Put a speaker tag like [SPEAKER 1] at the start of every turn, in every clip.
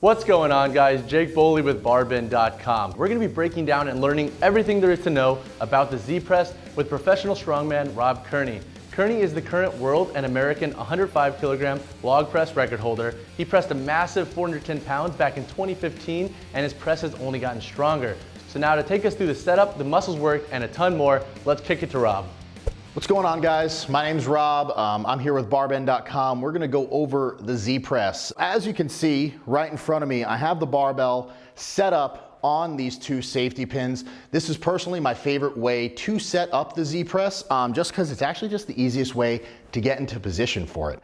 [SPEAKER 1] What's going on, guys? Jake Boley with BarBend.com. We're going to be breaking down and learning everything there is to know about the Z-Press with professional strongman Rob Kearney. Kearney is the current world and American 105 kilogram log press record holder. He pressed a massive 410 pounds back in 2015, and his press has only gotten stronger. So now to take us through the setup, the muscles work, and a ton more, let's kick it to Rob.
[SPEAKER 2] What's going on, guys? My name's Rob. I'm here with BarBend.com. We're gonna go over the Z-Press. As you can see right in front of me, I have the barbell set up on these two safety pins. This is personally my favorite way to set up the Z-Press, just because it's actually just the easiest way to get into position for it.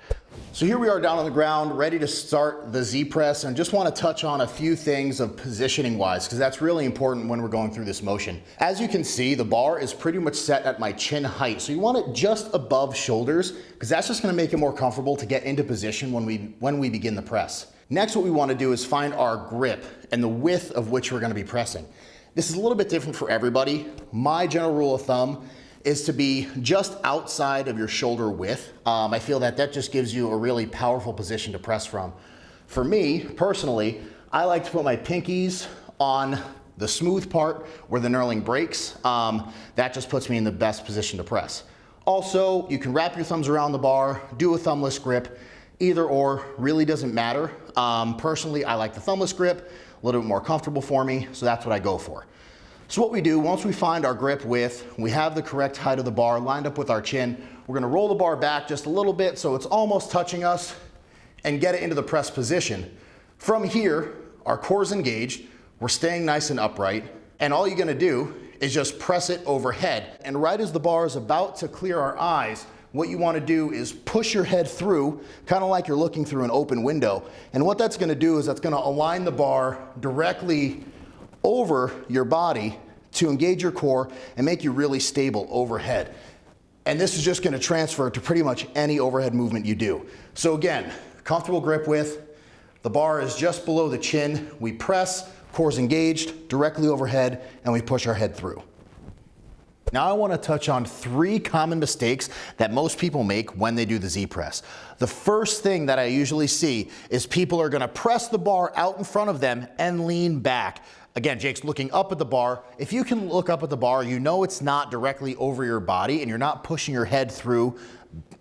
[SPEAKER 2] So here we are down on the ground, ready to start the Z-Press, and just want to touch on a few things of positioning wise, because that's really important when we're going through this motion. As you can see, the bar is pretty much set at my chin height, so you want it just above shoulders, because that's just going to make it more comfortable to get into position when we begin the press. Next, what we want to do is find our grip and the width of which we're going to be pressing. This is a little bit different for everybody. My general rule of thumb is to be just outside of your shoulder width. I feel that just gives you a really powerful position to press from. For me, personally, I like to put my pinkies on the smooth part where the knurling breaks. That just puts me in the best position to press. Also, you can wrap your thumbs around the bar, do a thumbless grip. Either or really doesn't matter. Personally, I like the thumbless grip, a little bit more comfortable for me, so that's what I go for. So what we do, once we find our grip width, we have the correct height of the bar lined up with our chin, we're gonna roll the bar back just a little bit so it's almost touching us and get it into the press position. From here, our core's engaged, we're staying nice and upright, and all you're gonna do is just press it overhead. And right as the bar is about to clear our eyes, what you want to do is push your head through, kind of like you're looking through an open window. And what that's going to do is that's going to align the bar directly over your body to engage your core and make you really stable overhead. And this is just going to transfer to pretty much any overhead movement you do. So again, comfortable grip width, the bar is just below the chin, we press, core's engaged, directly overhead, and we push our head through. Now I want to touch on 3 common mistakes that most people make when they do the Z-Press. The first thing that I usually see is people are going to press the bar out in front of them and lean back. Again, Jake's looking up at the bar. If you can look up at the bar, you know it's not directly over your body and you're not pushing your head through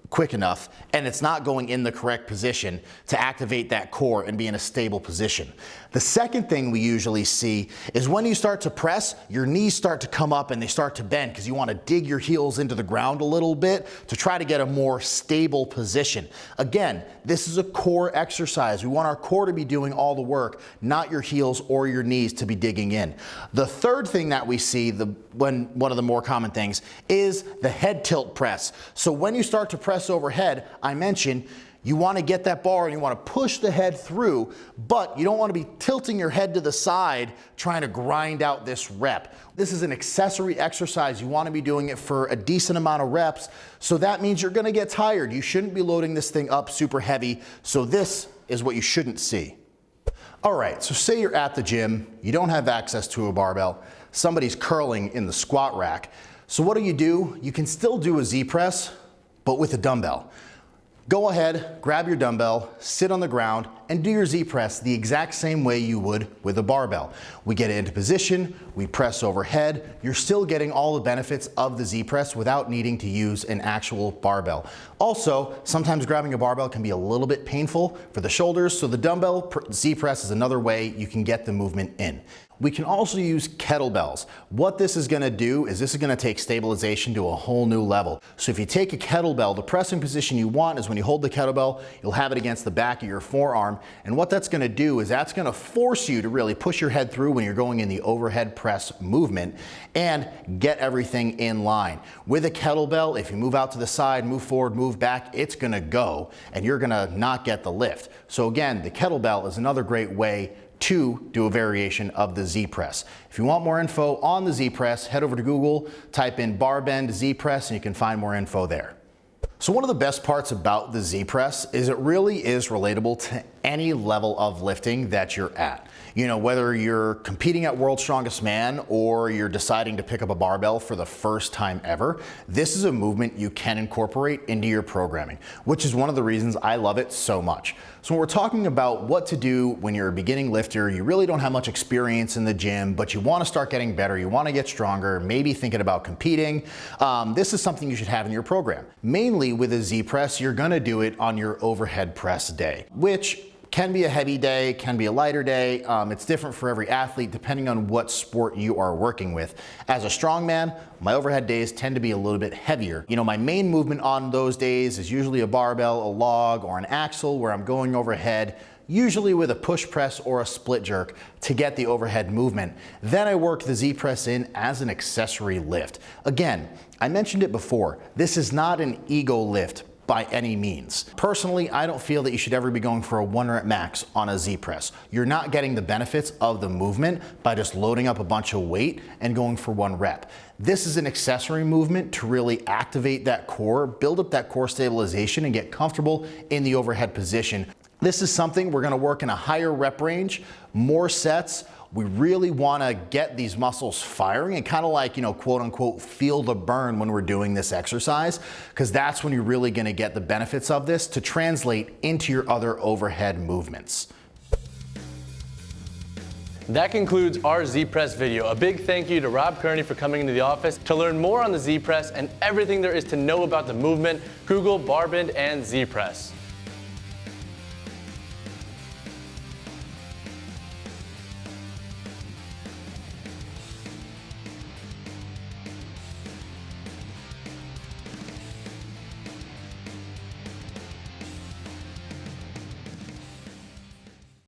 [SPEAKER 2] quick enough, and it's not going in the correct position to activate that core and be in a stable position. The second thing we usually see is when you start to press, your knees start to come up and they start to bend because you want to dig your heels into the ground a little bit to try to get a more stable position. Again, this is a core exercise. We want our core to be doing all the work, not your heels or your knees to be digging in. The third thing that we see, one of the more common things, is the head tilt press. So when you start to press overhead, I mentioned you want to get that bar and you want to push the head through, but you don't want to be tilting your head to the side trying to grind out this rep. This is an accessory exercise. You want to be doing it for a decent amount of reps, so that means you're going to get tired. You shouldn't be loading this thing up super heavy, so this is what you shouldn't see. All right, so say you're at the gym, you don't have access to a barbell, somebody's curling in the squat rack. So what do? You can still do a Z-Press, but with a dumbbell. Go ahead, grab your dumbbell, sit on the ground, and do your Z-Press the exact same way you would with a barbell. We get it into position, we press overhead, you're still getting all the benefits of the Z-Press without needing to use an actual barbell. Also, sometimes grabbing a barbell can be a little bit painful for the shoulders, so the dumbbell Z-Press is another way you can get the movement in. We can also use kettlebells. What this is gonna do is this is gonna take stabilization to a whole new level. So if you take a kettlebell, the pressing position you want is when you hold the kettlebell, you'll have it against the back of your forearm. And what that's gonna do is that's gonna force you to really push your head through when you're going in the overhead press movement and get everything in line. With a kettlebell, if you move out to the side, move forward, move back, it's gonna go and you're gonna not get the lift. So again, the kettlebell is another great way to do a variation of the Z-Press. If you want more info on the Z-Press, head over to Google, type in BarBend Z-Press, and you can find more info there. So one of the best parts about the Z-Press is it really is relatable to any level of lifting that you're at. You know, whether you're competing at World's Strongest Man or you're deciding to pick up a barbell for the first time ever, this is a movement you can incorporate into your programming, which is one of the reasons I love it so much. So when we're talking about what to do when you're a beginning lifter, you really don't have much experience in the gym, but you want to start getting better, you want to get stronger, maybe thinking about competing, this is something you should have in your program. Mainly with a Z press, you're going to do it on your overhead press day, which can be a heavy day, can be a lighter day. It's different for every athlete depending on what sport you are working with. As a strongman, my overhead days tend to be a little bit heavier. You know, my main movement on those days is usually a barbell, a log, or an axle where I'm going overhead, usually with a push press or a split jerk to get the overhead movement. Then I work the Z press in as an accessory lift. Again, I mentioned it before, this is not an ego lift by any means. Personally, I don't feel that you should ever be going for a 1 rep max on a Z press. You're not getting the benefits of the movement by just loading up a bunch of weight and going for 1 rep. This is an accessory movement to really activate that core, build up that core stabilization, and get comfortable in the overhead position. This is something we're gonna work in a higher rep range, more sets. We really want to get these muscles firing and kind of like, you know, quote unquote, feel the burn when we're doing this exercise, because that's when you're really going to get the benefits of this to translate into your other overhead movements.
[SPEAKER 1] That concludes our Z-Press video. A big thank you to Rob Kearney for coming into the office. To learn more on the Z-Press and everything there is to know about the movement, Google BarBend and Z-Press.